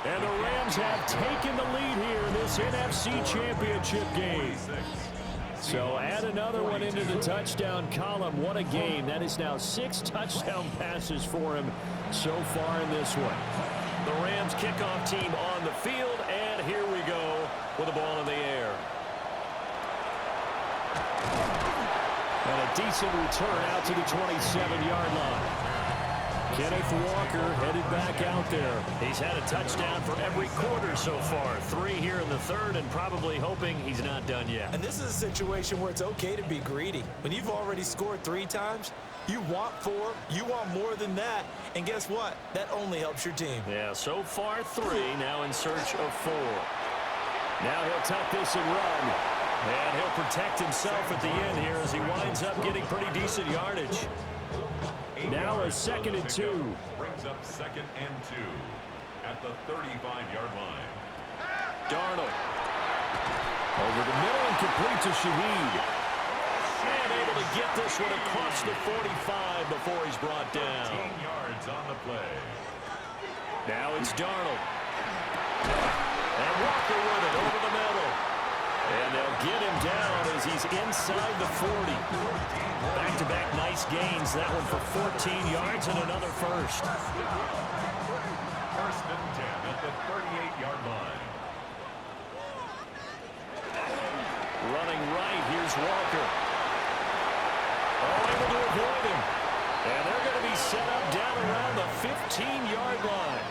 A: And the Rams have taken the lead here in this NFC Championship game. So add another one into the touchdown column. What a game. That is now 6 touchdown passes for him so far in this one. The Rams kickoff team on the field, and here we go with the ball in the air. And a decent return out to the 27-yard line. Kenneth Walker headed back out there. He's had a touchdown for every quarter so far. 3 here in the third, and probably hoping he's not done yet.
D: And this is a situation where it's okay to be greedy. When you've already scored 3 times, you want 4, you want more than that. And guess what? That only helps your team.
A: Yeah, so far 3, now in search of 4. Now he'll tuck this and run. And he'll protect himself at the end here as he winds up getting pretty decent yardage. Now a second and 2.
B: Brings up second and 2 at the 35-yard line.
A: Darnold. Over the middle and complete to Shaheed. And able to get this one across the 45 before he's brought down.
B: 14 yards on the play.
A: Now it's Darnold. And Walker with it over the middle. And they'll get him down as he's inside the 40. Back-to-back nice gains. That one for 14 yards and another first.
B: First and 10 at the 38-yard line.
A: Running right, here's Walker. Oh, able to avoid him. And they're going to be set up down around the 15-yard line.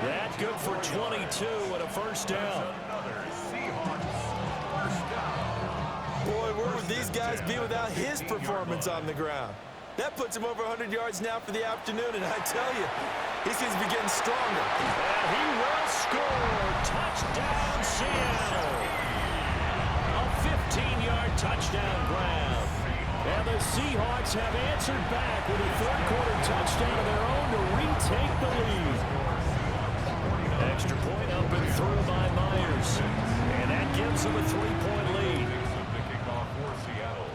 A: That good for 22 and a first down.
B: Another Seahawks first down.
D: Boy, where would these guys be without his performance on the ground? That puts him over 100 yards now for the afternoon, and I tell you, he seems to be getting stronger.
A: And he will score. Touchdown, Seattle. A 15-yard touchdown grab. And the Seahawks have answered back with a third-quarter touchdown of their own to retake the lead. Extra point up and through by Myers. And that gives them a 3-point lead.
B: The kickoff for Seattle.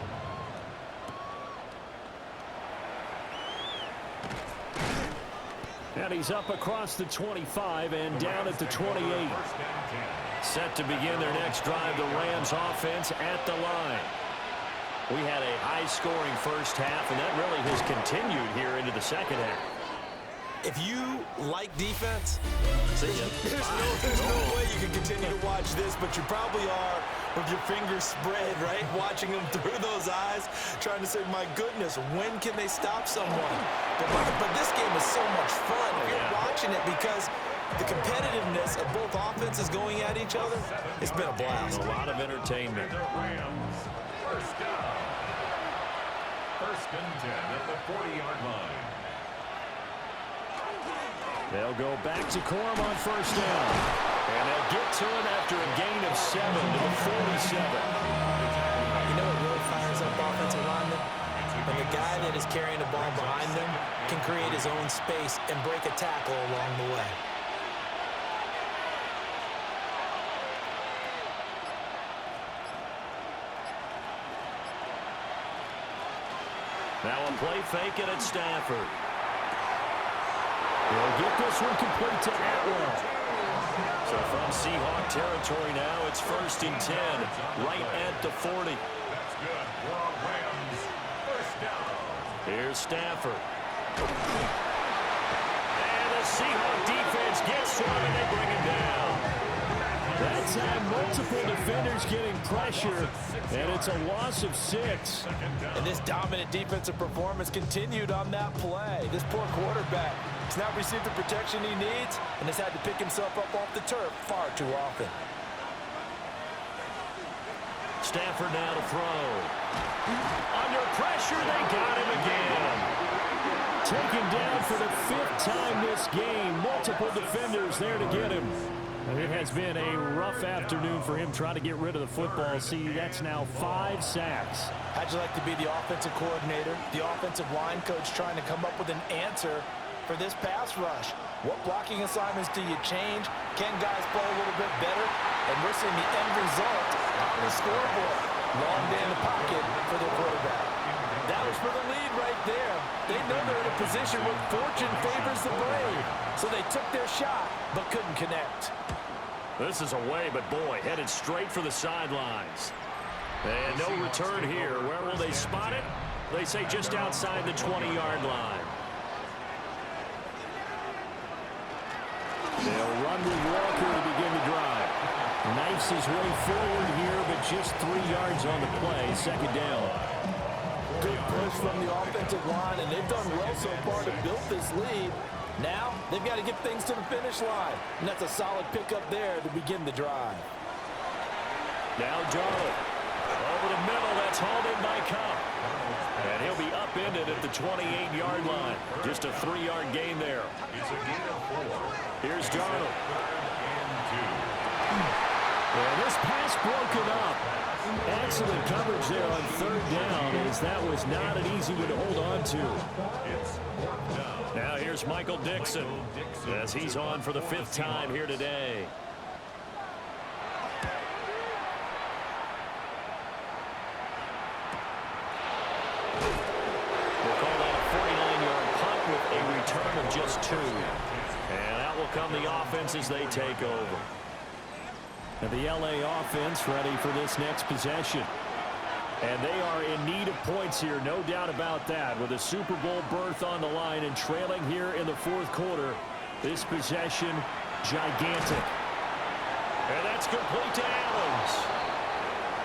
A: And he's up across the 25 and down at the 28. Set to begin their next drive, the Rams offense at the line. We had a high-scoring first half, and that really has continued here into the second half.
D: If you like defense, there's no way you can continue to watch this, but you probably are with your fingers spread, right? Watching them through those eyes, trying to say, my goodness, when can they stop someone? But this game is so much fun if you're watching it because the competitiveness of both offenses going at each other, it's been a blast.
A: A lot of entertainment.
B: First down. First and 10 at the 40-yard line.
A: They'll go back to Corum on first down. And they'll get to him after a gain of 7 to the 47.
D: You know what really fires up offensive linemen? When the guy that is carrying the ball behind them can create his own space and break a tackle along the way.
A: Now a play fake it at Stafford. They'll get this one complete to Atwell. So from Seahawk territory now, it's first and 10, right at the 40.
B: That's good for Rams. First down.
A: Here's Stafford. And the Seahawk defense gets to him, and they bring him down. That time, multiple defenders getting pressure, and it's a loss of 6.
C: And this dominant defensive performance continued on that play. This poor quarterback has not received the protection he needs and has had to pick himself up off the turf far too often.
A: Stafford now to throw. Under pressure, they got him again. Taken down for the 5th time this game. Multiple defenders there to get him. And it has been a rough afternoon for him trying to get rid of the football. See, that's now 5 sacks.
C: How'd you like to be the offensive coordinator, the offensive line coach trying to come up with an answer for this pass rush? What blocking assignments do you change? Can guys play a little bit better? And we're seeing the end result on the scoreboard. Long day in the pocket for their quarterback. That was for the lead right there. They know they're in a position where fortune favors the brave. So they took their shot, but couldn't connect.
A: This is away, but boy, headed straight for the sidelines. And no return here. Where will they spot it? They say just outside the 20-yard line. They'll run with Walker to begin the drive. Knifes his way forward here, but just 3 yards on the play. Second down.
C: Good push from the offensive line, and they've done well so far to build this lead. Now, they've got to get things to the finish line, and that's a solid pickup there to begin the drive.
A: Now Darnold. Over the middle, that's hauled in by Cup. And he'll be upended at the 28-yard line. Just a 3-yard gain there.
B: It's a gain of 4.
A: Here's Darnold.
B: And 2.
A: And this pass broken up. Excellent coverage there on third down, as that was not an easy one to hold on to.
B: It's 4th down.
A: Now here's Michael Dixon, as he's on for the 5th time here today. We'll call that a 49-yard punt with a return of just 2. And out will come the offense as they take over. And the LA offense ready for this next possession. And they are in need of points here, no doubt about that. With a Super Bowl berth on the line and trailing here in the 4th quarter, this possession, gigantic. And that's complete to Adams.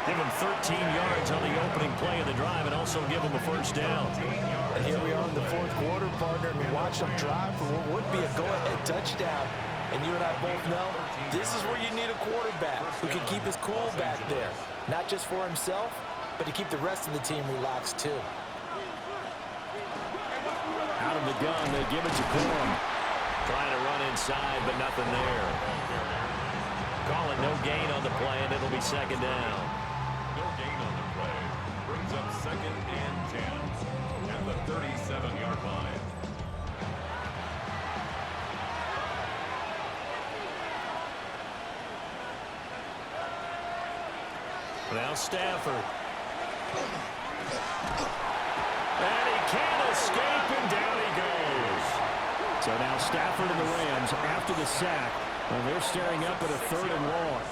A: Give him 13 yards on the opening play of the drive and also give him a first down.
C: And here we are in the 4th quarter, partner, and we watch them drive for what would be a go-ahead touchdown. And you and I both know this is where you need a quarterback who can keep his cool back there. Not just for himself, but to keep the rest of the team relaxed too.
A: Out of the gun, they give it to Corum. Trying to run inside, but nothing there. Calling no gain on the play, and it'll be second down.
B: No gain on the play. Brings up 2nd and 10 at the 37-yard line.
A: Now Stafford. And he can't escape, and down he goes. So now Stafford and the Rams, after the sack, and they're staring up at a 3rd and long.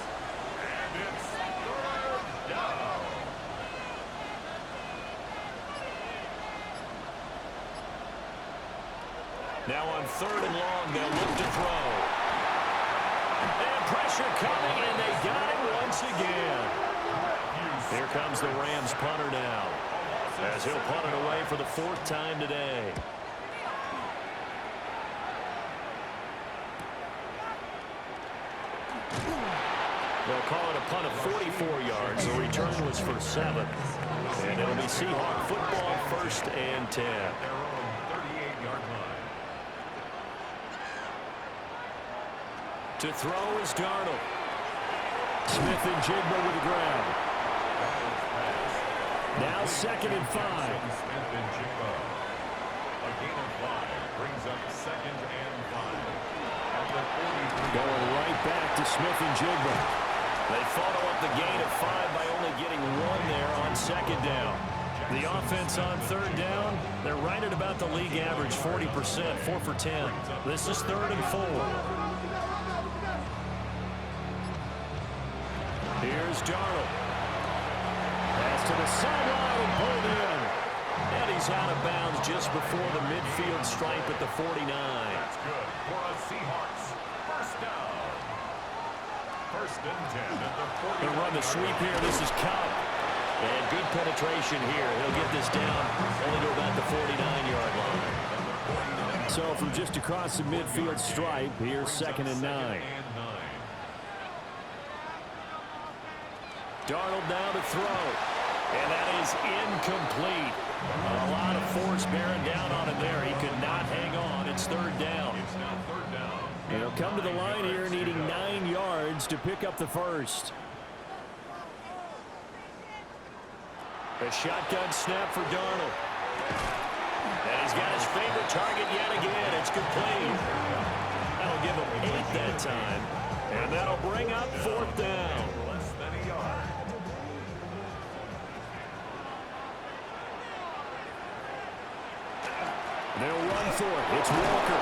B: And it's 3rd down.
A: Now on 3rd and long, they'll look to throw. And pressure coming, and they got it once again. Here comes the Rams punter now, as he'll punt it away for the 4th time today. They'll call it a punt of 44 yards. The return was for 7. And it'll be Seahawk football, 1st and 10.
B: Their own 38-yard line.
A: To throw is Darnold. Smith and Jigba with the ground. Now 2nd and 5.
B: Smith and Jigba. A gain of 5 brings up 2nd and 5. At the 43.
A: Going right back to Smith and Jigba. They follow up the gain of 5 by only getting 1 there on 2nd down. The offense on 3rd down, they're right at about the league average, 40%, 4 for 10. This is 3rd and 4. Here's Darnold. Pass to the sideline and pulled in. And he's out of bounds just before the midfield stripe at the 49.
B: That's good for a Seahawks. 1st down. 1st and 10 at the 49.
A: Going to run the sweep here. This is Cobb. And good penetration here. He'll get this down only to about the 49-yard line. So from just across the midfield stripe, here's 2nd and 9. Darnold now to throw. And that is incomplete. A lot of force bearing down on him there. He could not hang on. It's 3rd down.
B: It's now 3rd down.
A: And he'll come to the line here needing 9 yards to pick up the 1st. A shotgun snap for Darnold. And he's got his favorite target yet again. It's complete. That'll give him 8 that time. And that'll bring up 4th down.
B: Less than a yard.
A: They'll run for it. It's Walker.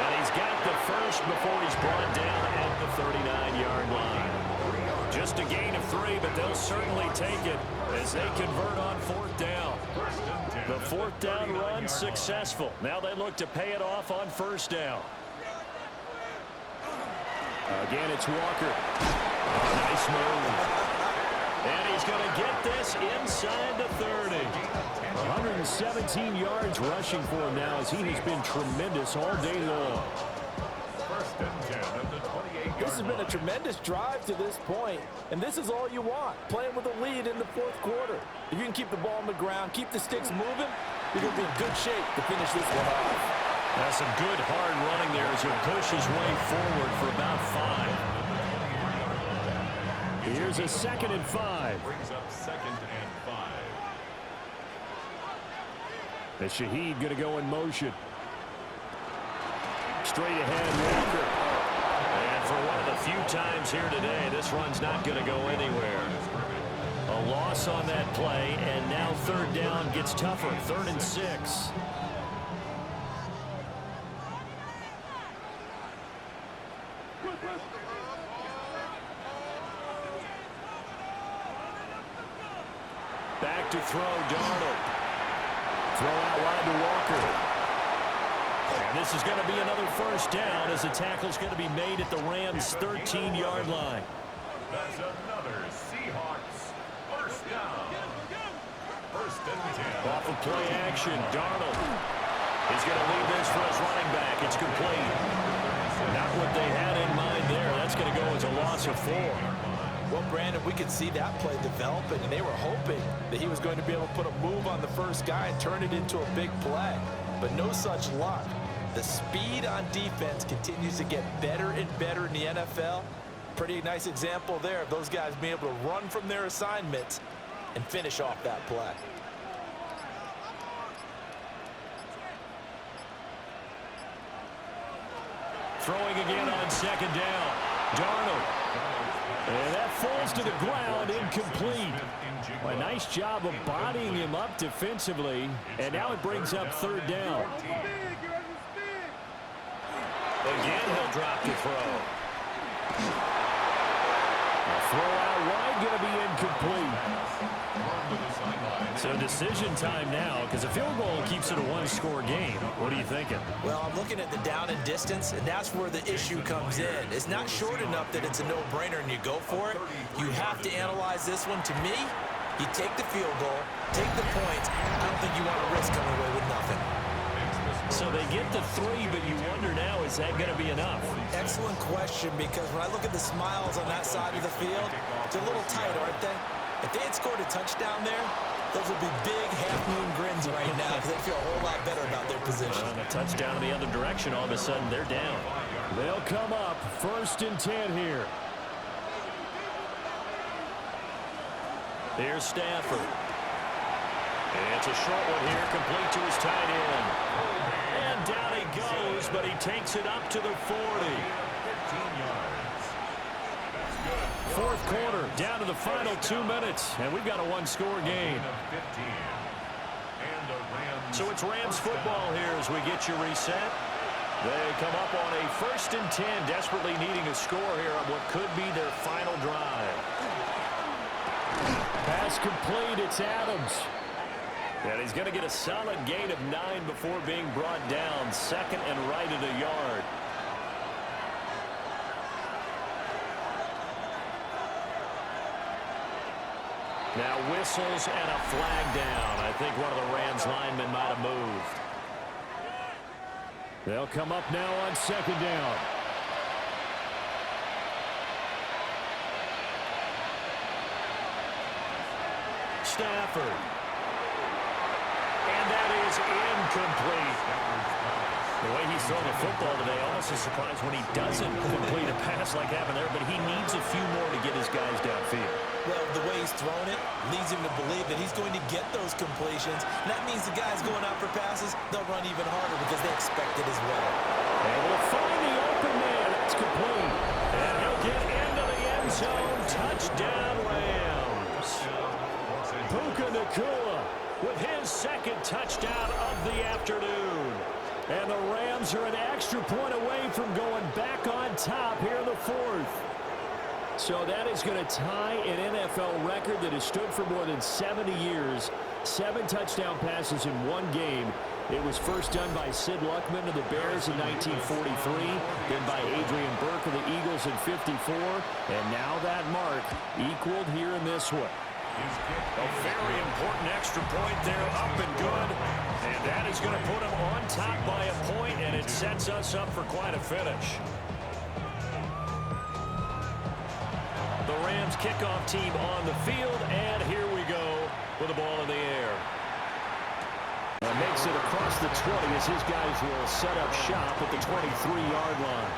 A: And he's got the 1st before he's brought down at the 39-yard line. Just a gain of 3, but they'll certainly take it as they convert on 4th down. The 4th down run successful. Now they look to pay it off on 1st down. Again, it's Walker. Nice move. And he's going to get this inside the 30. 117 yards rushing for him now as he has been tremendous all day long.
B: 1st and 10 at the 28-yard
C: This has been a tremendous drive to this point, and this is all you want, playing with a lead in the 4th quarter. If you can keep the ball on the ground, keep the sticks moving, you're going to be in good shape to finish this one off.
A: That's some good hard running there as he'll push his way forward for about 5. Here's a 2nd and 5.
B: Brings up 2nd and 5.
A: As Shaheed going to go in motion. Straight ahead, Walker. And for one of the few times here today, this run's not going to go anywhere. A loss on that play, and now 3rd down gets tougher. 3rd and 6. Back to throw, Darnold. Throw out wide to Walker. And this is going to be another 1st down as the tackle's going to be made at the Rams' 13-yard line.
B: That's another Seahawks 1st down. 1st and 10.
A: Off of play action, Darnold. He's going to leave this for his running back. It's complete. Not what they had in mind there. That's going to go as a loss of 4.
D: Well, Brandon, we could see that play developing, and they were hoping that he was going to be able to put a move on the 1st guy and turn it into a big play. But no such luck. The speed on defense continues to get better and better in the NFL. Pretty nice example there of those guys being able to run from their assignments and finish off that play.
A: Throwing again on 2nd down. Darnold. And that falls to the ground, incomplete. Well, a nice job of bodying him up defensively. And now it brings up 3rd down. Again, he'll drop to throw. Throw out wide, going to be incomplete. So decision time now, because a field goal keeps it a one-score game. What are you thinking?
D: Well, I'm looking at the down and distance, and that's where the issue comes in. It's not short enough that it's a no-brainer and you go for it. You have to analyze this one. To me, you take the field goal, take the points. I don't think you want to risk coming away with nothing.
A: So they get the 3, but you wonder now, is that going to be enough?
D: Excellent question, because when I look at the smiles on that side of the field, they're a little tight, aren't they? If they had scored a touchdown there, those would be big half-moon grins right now because they feel a whole lot better about their position.
A: On a touchdown in the other direction, all of a sudden they're down. They'll come up 1st and 10 here. Here's Stafford. It's a short one here, complete to his tight end. And down he goes, but he takes it up to the 40.
B: 15 yards.
A: 4th quarter, down to the final 2 minutes, and we've got a one-score game. So it's Rams football here as we get you reset. They come up on a 1st and 10, desperately needing a score here on what could be their final drive. Pass complete, it's Adams. And he's going to get a solid gain of 9 before being brought down, 2nd and right at a yard. Now whistles and a flag down. I think one of the Rams linemen might have moved. They'll come up now on 2nd down. Stafford. And that is incomplete. The way he's throwing the football today, almost a surprise when he doesn't complete a pass like happened there, but he needs a few more to get his guys downfield.
D: Well, the way he's thrown it leads him to believe that he's going to get those completions. And that means the guys going out for passes, they'll run even harder because they expect it as well.
A: And we'll find the open man. It's complete. And he'll get into the end zone. Touchdown, Rams. Puka Nacua with his 2nd touchdown of the afternoon. And the Rams are an extra point away from going back on top here in the 4th. So that is going to tie an NFL record that has stood for more than 70 years. 7 touchdown passes in one game. It was first done by Sid Luckman of the Bears in 1943, then by Adrian Burke of the Eagles in 54, and now that mark equaled here in this one. A very important extra point there, up and good. And that is going to put him on top by a point, and it sets us up for quite a finish. The Rams kickoff team on the field, and here we go with the ball in the air. Makes it across the 20 as his guys will set up shop at the 23-yard line.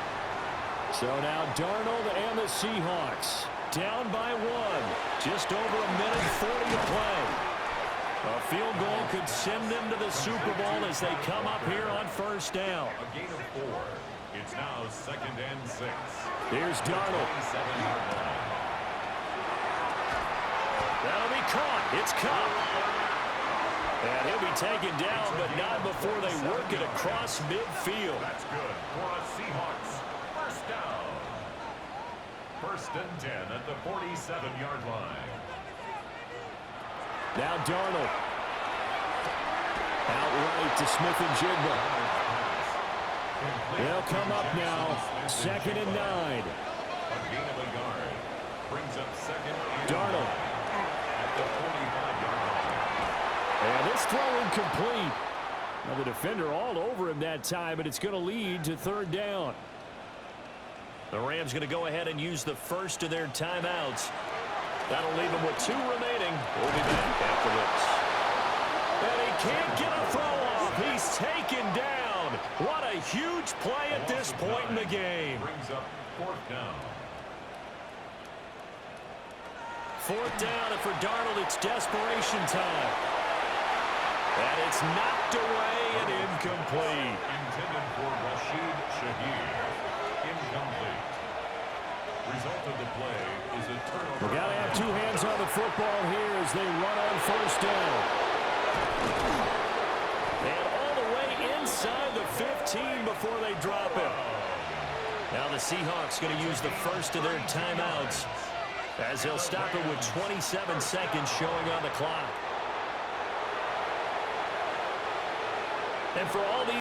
A: So now Darnold and the Seahawks down by 1. Just over a minute 40 to play. A field goal could send them to the Super Bowl as they come up here on 1st down.
B: A gain of 4. It's now 2nd and 6.
A: Here's Darnold. That'll be caught. It's caught. And he'll be taken down, but not before they work it across midfield.
B: That's good for a Seahawks 1st down. 1st and 10 at the 47-yard line.
A: Now Darnold. Outright to Smith-Njigba. They'll come up now. 2nd and 9.
B: A gain of a yard. Brings up 2nd and
A: Darnold.
B: at the 45-yard line.
A: And this throw incomplete. Now the defender all over him that time, but it's going to lead to 3rd down. The Rams going to go ahead and use the first of their timeouts. That'll leave them with 2 remaining. We'll be back after this. And he can't get a throw off. He's taken down. What a huge play at this point in the game.
B: Brings up 4th down.
A: 4th down, and for Darnold, it's desperation time. And it's knocked away and incomplete.
B: Intended for Rashid Shaheed. Incomplete. Result of the play is a turnover.
A: We got to have 2 hands on the football here as they run on 1st down. And all the way inside the 15 before they drop it. Now the Seahawks going to use the first of their timeouts. as he'll stop it with 27 seconds showing on the clock. And for all these